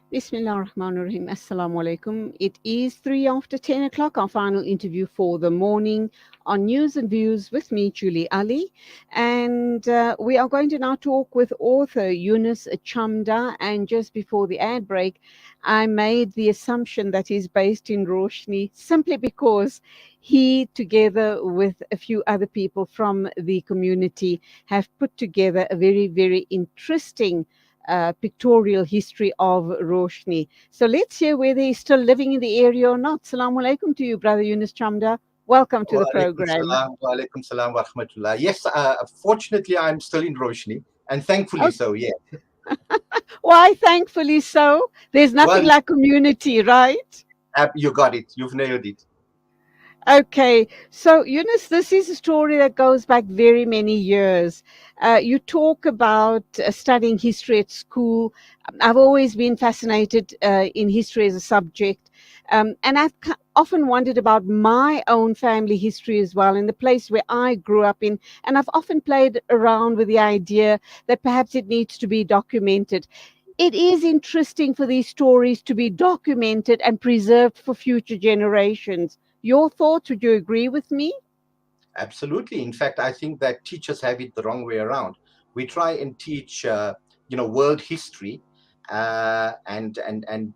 Bismillah ar-Rahman ar-Rahim. Assalamu alaikum. It is 3 after 10 o'clock, our final interview for the morning on News and Views with me, Julie Ali. And we are going to now talk with author Yunus Chamda. And just before the ad break, I made the assumption that he's based in Roshni simply because he, together with a few other people from the community, have put together a very, very interesting pictorial history of Roshni. So let's hear whether he's still living in the area or not. Salaam alaikum to you, Brother Yunus Chamda. Welcome to Wa the alaikum program. salam, wa alaikum salam wa rahmatullah. Yes, fortunately, I'm still in Roshni, and thankfully Oh, so, yeah. why, thankfully so. There's nothing Well, like community, right? you got it. You've nailed it. Okay, so Eunice, this is a story that goes back very many years. You talk about studying history at school. I've always been fascinated in history as a subject, and I've often wondered about my own family history as well, in the place where I grew up in. And I've often played around with the idea that perhaps it needs to be documented. It is interesting for these stories to be documented and preserved for future generations. Your thoughts? Would you agree with me? Absolutely. In fact, I think that teachers have it the wrong way around. We try and teach, world history, and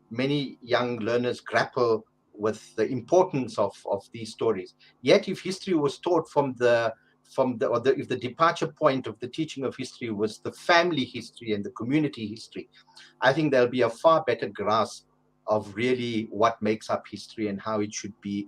many young learners grapple with the importance of these stories. Yet, if history was taught if the departure point of the teaching of history was the family history and the community history, I think there'll be a far better grasp of really what makes up history and how it should be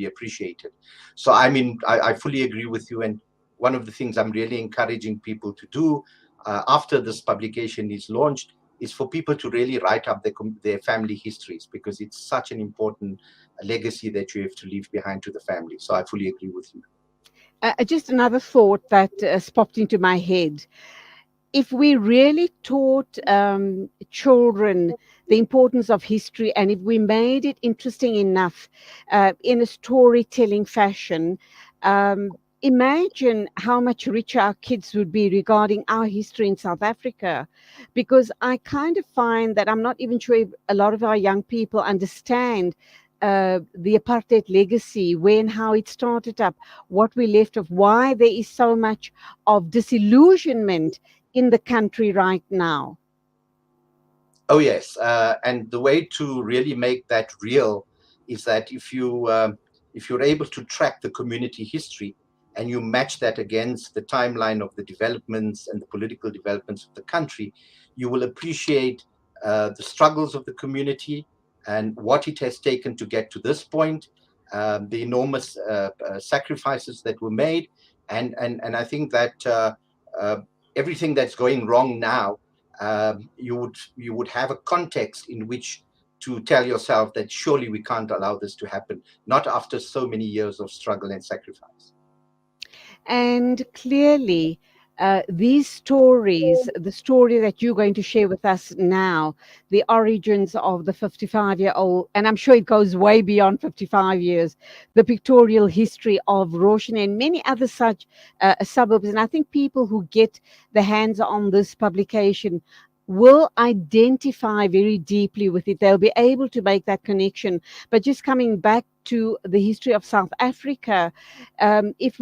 appreciated. So I mean, I fully agree with you. And one of the things I'm really encouraging people to do after this publication is launched is for people to really write up their family histories, because it's such an important legacy that you have to leave behind to the family. So I fully agree with you. Just another thought that popped into my head. If we really taught children the importance of history, and if we made it interesting enough in a storytelling fashion, imagine how much richer our kids would be regarding our history in South Africa. Because I kind of find that I'm not even sure if a lot of our young people understand the apartheid legacy, when, how it started up, what we left of, why there is so much of disillusionment in the country right now. Oh yes, and the way to really make that real is that if you're able to track the community history and you match that against the timeline of the developments and the political developments of the country, you will appreciate the struggles of the community and what it has taken to get to this point, the enormous sacrifices that were made, and I think that uh, everything that's going wrong now, you would have a context in which to tell yourself that surely we can't allow this to happen, not after so many years of struggle and sacrifice. And clearly, these stories, the story that you're going to share with us now, the origins of the 55-year-old, and I'm sure it goes way beyond 55 years, the pictorial history of Roshan and many other such suburbs. And I think people who get their hands on this publication will identify very deeply with it. They'll be able to make that connection. But just coming back to the history of South Africa, if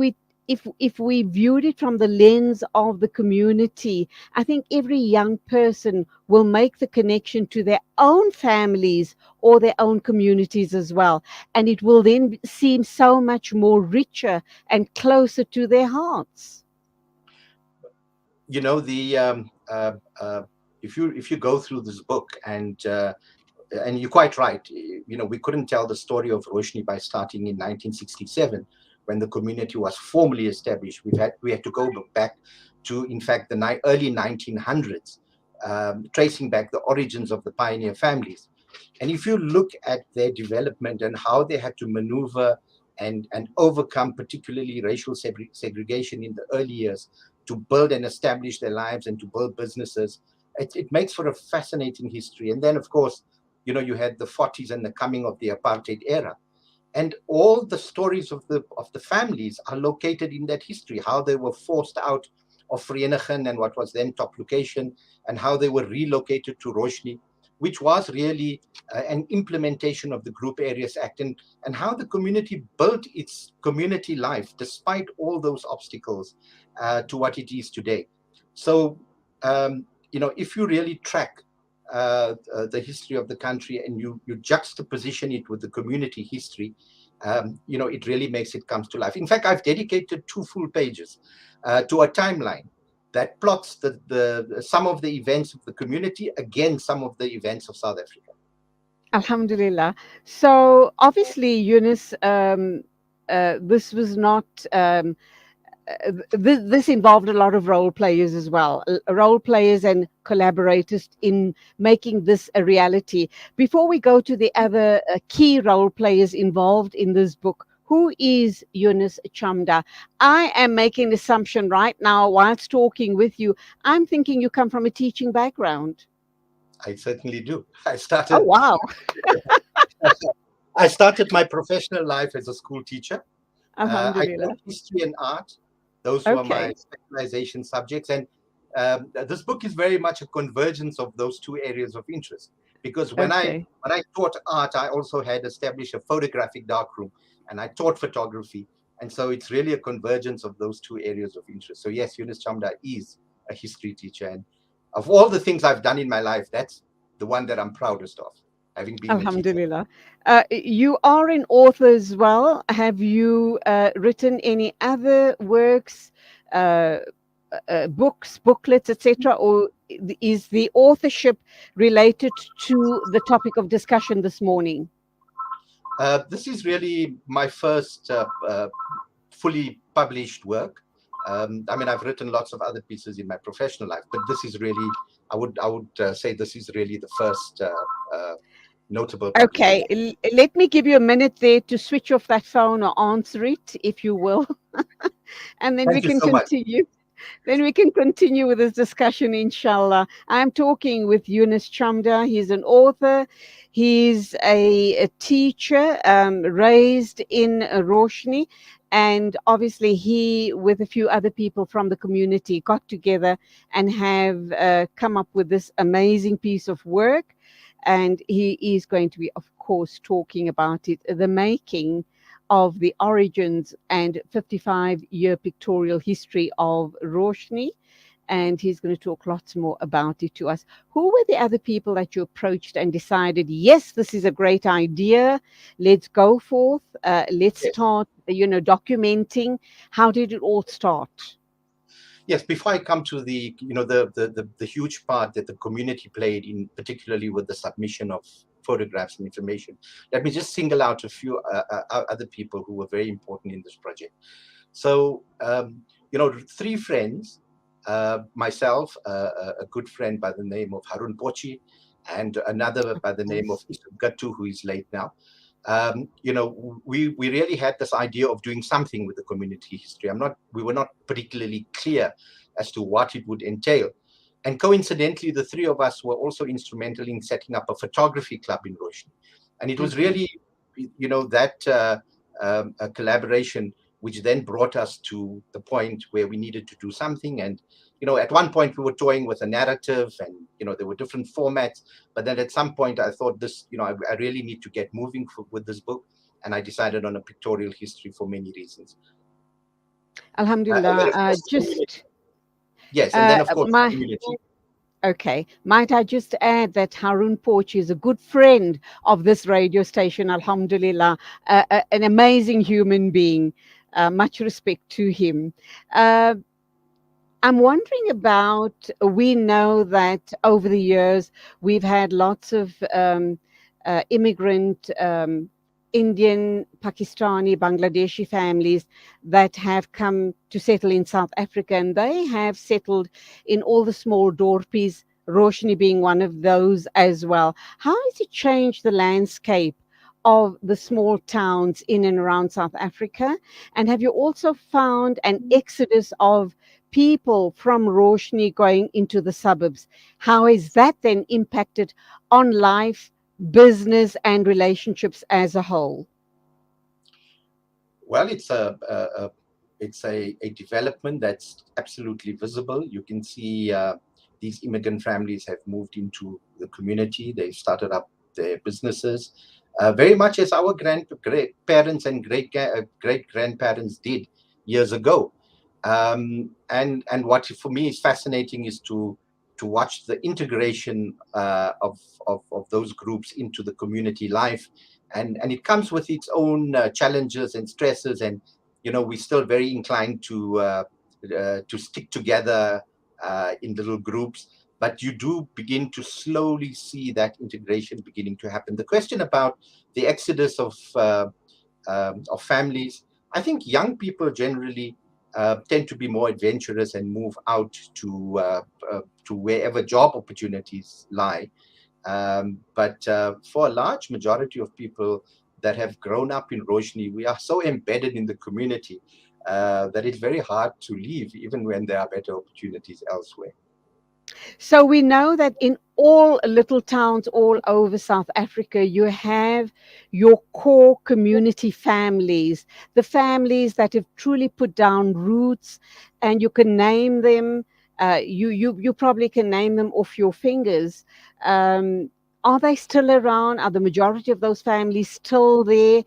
we viewed it from the lens of the community, I think every young person will make the connection to their own families or their own communities as well. And it will then seem so much more richer and closer to their hearts. You know, the if you go through this book, and you're quite right, we couldn't tell the story of Roshni by starting in 1967 when the community was formally established. We had to go back to, in fact, the early 1900s, tracing back the origins of the pioneer families. And if you look at their development and how they had to maneuver and overcome, particularly racial segregation in the early years, to build and establish their lives and to build businesses, it makes for a fascinating history. And then, of course, you had the 40s and the coming of the apartheid era. And all the stories of the families are located in that history, how they were forced out of Vereeniging and what was then top location, and how they were relocated to Roshni. which was really an implementation of the Group Areas Act, and how the community built its community life despite all those obstacles to what it is today. So, if you really track the history of the country and you juxtaposition it with the community history, it really makes it come to life. In fact, I've dedicated 2 full pages to a timeline that plots the some of the events of the community against some of the events of South Africa. Alhamdulillah. So obviously, Yunus, this was not. This involved a lot of role players as well, role players and collaborators in making this a reality. Before we go to the other key role players involved in this book, who is Yunus Chamda? I am making an assumption right now whilst talking with you. I'm thinking you come from a teaching background. I certainly do. Oh, wow. I started my professional life as a school teacher. I Alhamdulillah. taught history and art. Those were my Okay. specialization subjects. And this book is very much a convergence of those two areas of interest. Because Okay. when I taught art, I also had established a photographic darkroom, and I taught photography. And so it's really a convergence of those two areas of interest. So yes, Yunus Chamda is a history teacher. And of all the things I've done in my life, that's the one that I'm proudest of, having been a teacher. Alhamdulillah. You are an author as well. Have you written any other works, uh, books, booklets, etc., or is the authorship related to the topic of discussion this morning? This is really my first fully published work. I mean, I've written lots of other pieces in my professional life, but this is really, I would say, this is really the first notable Okay, publication. let me give you a minute there to switch off that phone or answer it, if you will, and then we Thank you can so much. continue. Then we can continue with this discussion, inshallah. I'm talking with Yunus Chamda. He's an author. He's a teacher raised in Roshni. And obviously, he, with a few other people from the community, got together and have come up with this amazing piece of work. And he is going to be, of course, talking about it, the making of the origins and 55-year pictorial history of Roshni. And he's going to talk lots more about it to us. Who were the other people that you approached and decided, yes, this is a great idea. Let's go forth. Let's Yes. start, documenting. How did it all start? Yes, before I come to the, the huge part that the community played in, particularly with the submission of photographs and information, let me just single out a few other people who were very important in this project. So, 3 friends, myself, a good friend by the name of Harun Pochi, and another by the name of Isam Gattu, who is late now. We really had this idea of doing something with the community history. We were not particularly clear as to what it would entail. And coincidentally, the 3 of us were also instrumental in setting up a photography club in Roshni. And it was Okay. really, that a collaboration which then brought us to the point where we needed to do something. And, at one point we were toying with a narrative, and, there were different formats. But then at some point I thought this, I really need to get moving with this book. And I decided on a pictorial history for many reasons. And then, Alhamdulillah. of course, the community. Just Yes. And then, of course, the my community. Okay. Might I just add that Harun Poch is a good friend of this radio station, Alhamdulillah, an amazing human being. Much respect to him. Uh, I'm wondering about, we know that over the years we've had lots of immigrant Indian, Pakistani, Bangladeshi families that have come to settle in South Africa, and they have settled in all the small dorpies, Roshni being one of those as well. How has it changed the landscape of the small towns in and around South Africa? And have you also found an exodus of people from Roshni going into the suburbs? How has that then impacted on life, business, and relationships as a whole? Well, it's a development that's absolutely visible. You can see these immigrant families have moved into the community. They've started up their businesses, very much as our great parents and great grandparents did years ago. And what for me is fascinating is to watch the integration of those groups into the community life, and it comes with its own challenges and stresses, and we're still very inclined to stick together in little groups, but you do begin to slowly see that integration beginning to happen. The question about the exodus of families, I think young people generally tend to be more adventurous and move out to wherever job opportunities lie. But for a large majority of people that have grown up in Roshni, we are so embedded in the community that it's very hard to leave, even when there are better opportunities elsewhere. So we know that in all little towns all over South Africa, you have your core community families, the families that have truly put down roots, and you can name them. You probably can name them off your fingers. Um, are they still around? Are the majority of those families still there,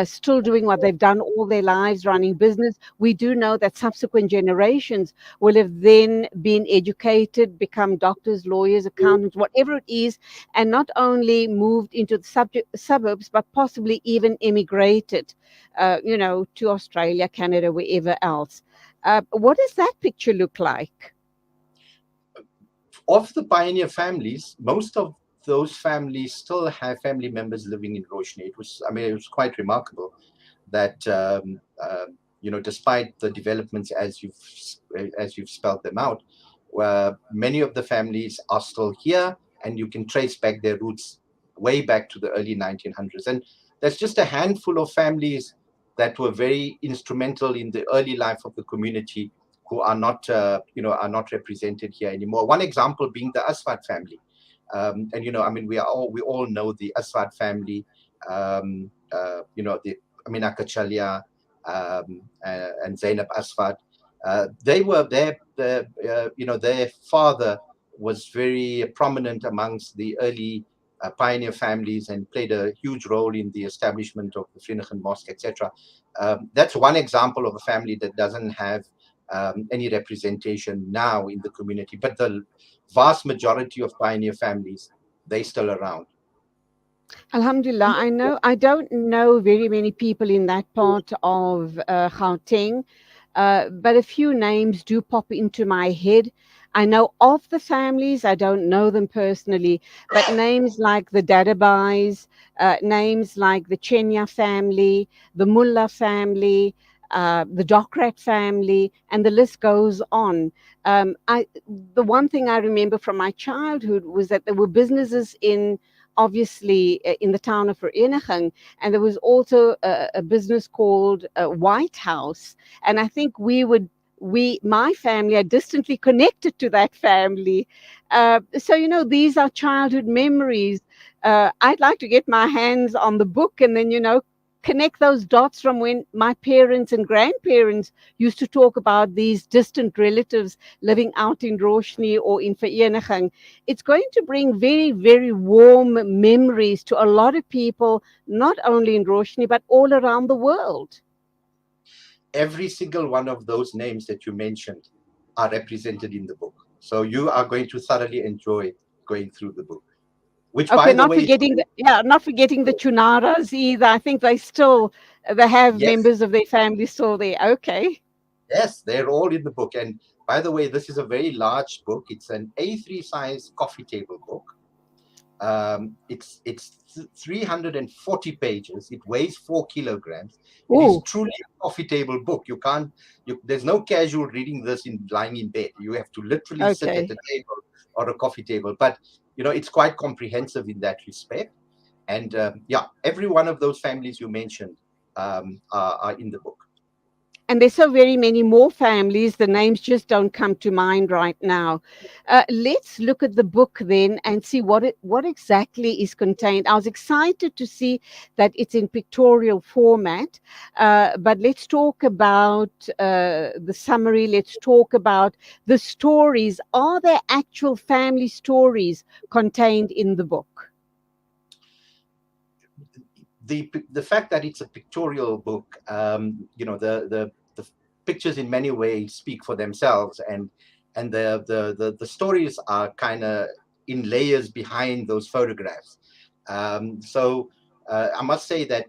still doing what they've done all their lives, running business? We do know that subsequent generations will have then been educated, become doctors, lawyers, accountants, whatever it is, and not only moved into the suburbs, but possibly even immigrated, to Australia, Canada, wherever else. What does that picture look like? Of the pioneer families, most of those families still have family members living in Roshni. It was quite remarkable that despite the developments as you've spelled them out, many of the families are still here, and you can trace back their roots way back to the early 1900s. And there's just a handful of families that were very instrumental in the early life of the community who are not represented here anymore. One example being the Aswad family. And we all know the Aswad family, the Amina Kachalia, and Zainab Aswad. They were their father was very prominent amongst the early pioneer families and played a huge role in the establishment of the Vrynigen Mosque, etc. That's one example of a family that doesn't have any representation now in the community, but the vast majority of pioneer families, they still around. Alhamdulillah, I don't know very many people in that part of Gauteng, but a few names do pop into my head. I know of the families, I don't know them personally, but names like the Dadabais, names like the Chenya family, the Mullah family, the Dokrat family, and the list goes on. The one thing I remember from my childhood was that there were businesses obviously in the town of Vrynigen, and there was also a business called White House, and I think my family are distantly connected to that family. So these are childhood memories. I'd like to get my hands on the book and then connect those dots from when my parents and grandparents used to talk about these distant relatives living out in Roshni or in Vrynigen. It's going to bring very, very warm memories to a lot of people, not only in Roshni, but all around the world. Every single one of those names that you mentioned are represented in the book. So you are going to thoroughly enjoy going through the book, which, Okay, by the not way, forgetting not forgetting the Chunaras either. I think they have yes, members of their family still there. Okay. yes, they're all in the book. And by the way, this is a very large book. It's an A3 size coffee table book. It's 340 pages. It weighs 4 kilograms. It is Oh, truly a coffee table book. There's no casual reading this in lying in bed. You have to literally sit at okay. a table or a coffee table. But it's quite comprehensive in that respect. And yeah, every one of those families you mentioned are in the book. And there's so very many more families. The names just don't come to mind right now. Let's look at the book then and see what exactly is contained. I was excited to see that it's in pictorial format, but let's talk about the summary. Let's talk about the stories. Are there actual family stories contained in the book? The fact that it's a pictorial book, the pictures in many ways speak for themselves, and the stories are kind of in layers behind those photographs. So I must say that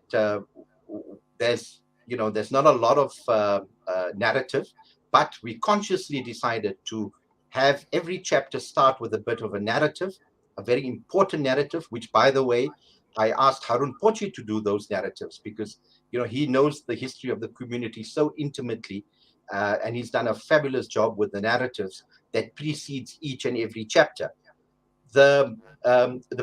there's not a lot of narrative, but we consciously decided to have every chapter start with a bit of a narrative, a very important narrative, which, by the way, I asked Harun Pochi to do those narratives because he knows the history of the community so intimately, and he's done a fabulous job with the narratives that precedes each and every chapter. The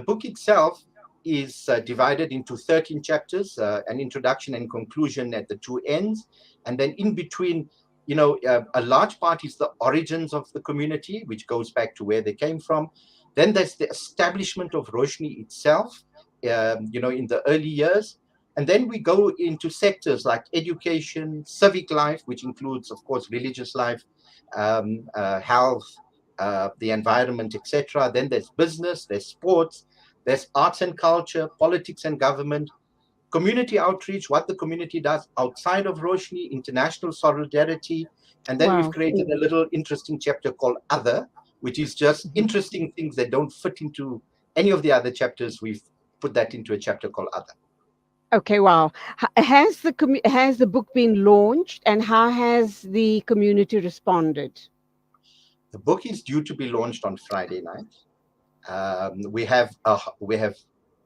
book itself is divided into 13 chapters, an introduction and conclusion at the two ends, and then in between, a large part is the origins of the community, which goes back to where they came from. Then there's the establishment of Roshni itself, in the early years. And then we go into sectors like education, civic life, which includes, of course, religious life, health, the environment, etc. Then there's business, there's sports, there's arts and culture, politics and government, community outreach, what the community does outside of Roshni, international solidarity. And then we've Wow. created a little interesting chapter called Other, which is just Mhm. interesting things that don't fit into any of the other chapters. We've put that into a chapter called Other. Okay, wow. Has the book been launched, and how has the community responded? The book is due to be launched on Friday night. We have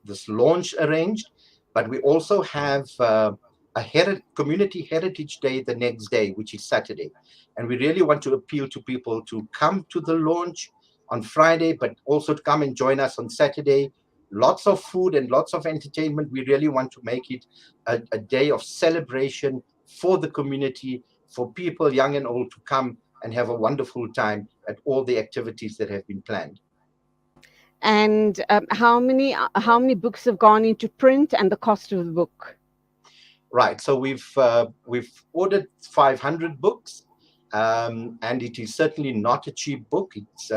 this launch arranged, but we also have community heritage day the next day, which is Saturday, and we really want to appeal to people to come to the launch on Friday, but also to come and join us on Saturday. Lots of food and lots of entertainment. We really want to make it a day of celebration for the community, for people young and old to come and have a wonderful time at all the activities that have been planned. And how many books have gone into print, and the cost of the book? Right. So we've ordered 500 books, and it is certainly not a cheap book. It's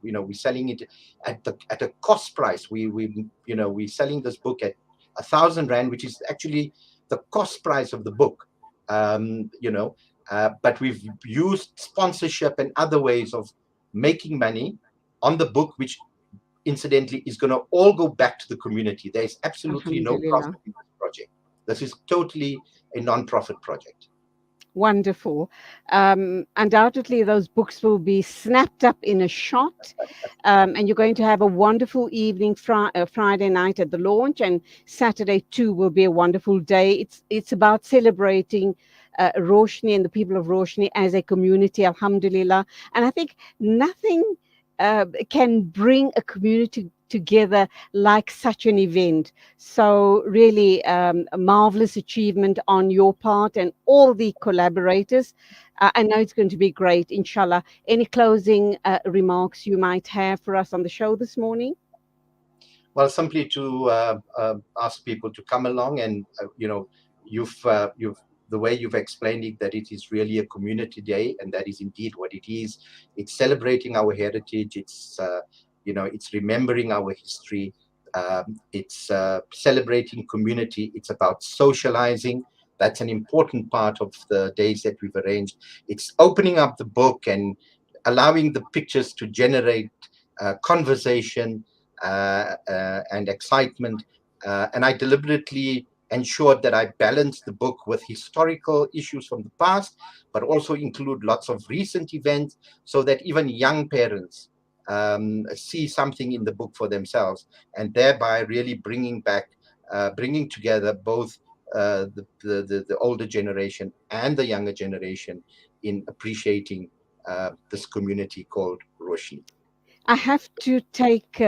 we're selling it at a cost price. We're selling this book at 1,000 rand, which is actually the cost price of the book. But we've used sponsorship and other ways of making money on the book, which incidentally is going to all go back to the community. There is absolutely no Alhamdulillah. profit in this project. This is totally a non-profit project. Wonderful. Undoubtedly, those books will be snapped up in a shot, and you're going to have a wonderful evening Friday night at the launch, and Saturday too will be a wonderful day. It's about celebrating Roshni and the people of Roshni as a community, Alhamdulillah. And I think nothing can bring a community together like such an event. So really a marvelous achievement on your part and all the collaborators. I know it's going to be great, inshallah. Any closing remarks you might have for us on the show this morning? Well, simply to ask people to come along, and you've the way you've explained it, that it is really a community day, and that is indeed what it is. It's celebrating our heritage. It's remembering our history. It's celebrating community. It's about socializing. That's an important part of the days that we've arranged. It's opening up the book and allowing the pictures to generate conversation and excitement. And I deliberately ensured that I balanced the book with historical issues from the past, but also include lots of recent events so that even young parents see something in the book for themselves, and thereby really bringing together both the older generation and the younger generation in appreciating this community called Roshni. I have to take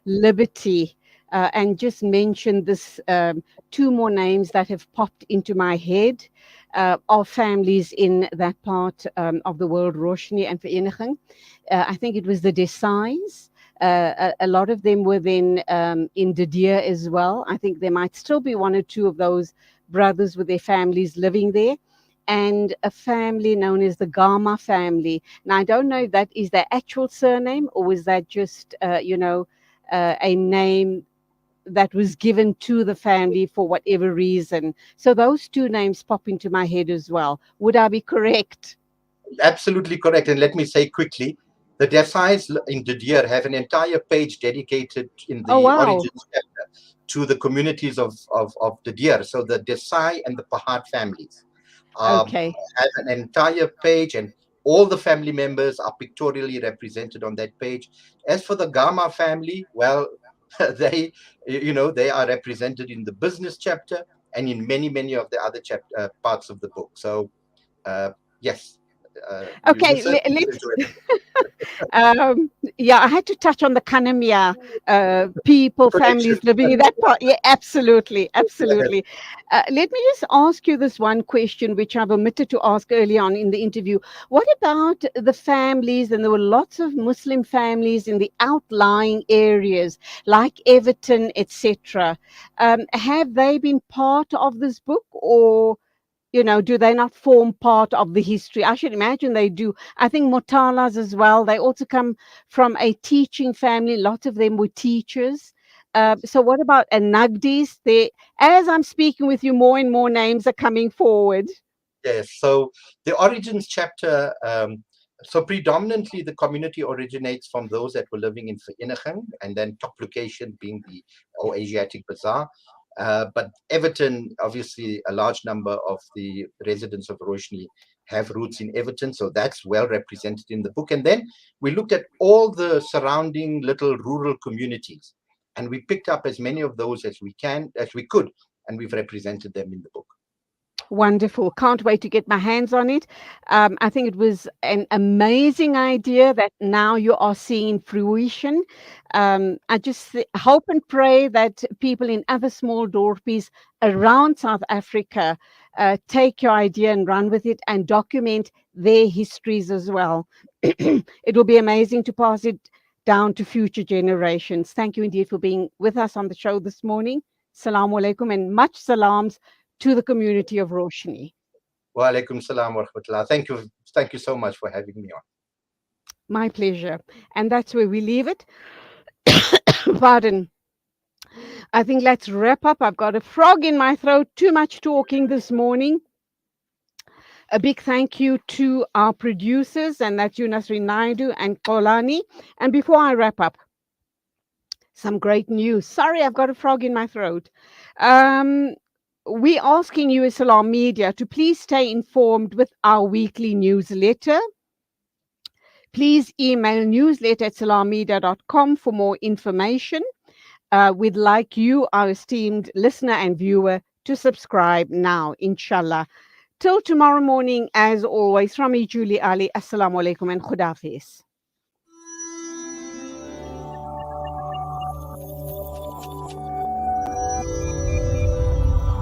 liberty and just mention this two more names that have popped into my head of families in that part of the world, Roshni and Vereniging. I think it was the Desais. A lot of them were then in Didier as well. I think there might still be one or two of those brothers with their families living there. And a family known as the Gama family. Now, I don't know if that is their actual surname or was that just, a name that was given to the family for whatever reason. So those two names pop into my head as well. Would I be correct? Absolutely correct. And let me say quickly, the Desais in Didier have an entire page dedicated in Oh, the wow. origins chapter to the communities of Didier. So the Desai and the Pahad families Okay. have an entire page, and all the family members are pictorially represented on that page. As for the Gama family, well, they, they are represented in the business chapter and in many of the other parts of the book. So, yes, you will Okay, certainly let's. enjoy the book. Yeah, I had to touch on the Kanamia people, Connection. families living in that part. Yeah, absolutely, absolutely. Let me just ask you this one question, which I've omitted to ask early on in the interview. What about the families? And there were lots of Muslim families in the outlying areas, like Everton, etc. Have they been part of this book, or do they not form part of the history? I should imagine they do. I think Motalas as well. They also come from a teaching family. Lots of them were teachers. So what about Nagdis? They, as I'm speaking with you, more and more names are coming forward. Yes. So the origins chapter, so predominantly the community originates from those that were living in Vereniging, and then top location being the Asiatic Bazaar. But Everton, obviously, a large number of the residents of Roshni have roots in Everton, so that's well represented in the book. And then we looked at all the surrounding little rural communities, and we picked up as many of those as we could, and we've represented them in the book. Wonderful. Can't wait to get my hands on it. I think it was an amazing idea that now you are seeing fruition. I just hope and pray that people in other small dorpies around South Africa take your idea and run with it and document their histories as well. It will be amazing to pass it down to future generations. Thank you indeed for being with us on the show this morning. Assalamu alaikum and much salams to the community of Roshni. Wa alaikum salam wa rahmatullah. Thank you. Thank you so much for having me on. My pleasure. And that's where we leave it. Pardon. I think let's wrap up. I've got a frog in my throat, too much talking this morning. A big thank you to our producers, and that's Yunus Naidu and Kolani. And before I wrap up, some great news. Sorry, I've got a frog in my throat. We're asking you, Islam Media, to please stay informed with our weekly newsletter. Please email newsletter@salammedia.com for more information. We'd like you, our esteemed listener and viewer, to subscribe now, inshallah. Till tomorrow morning, as always, from me, Julie Ali. Assalamu alaikum and Khudafiz.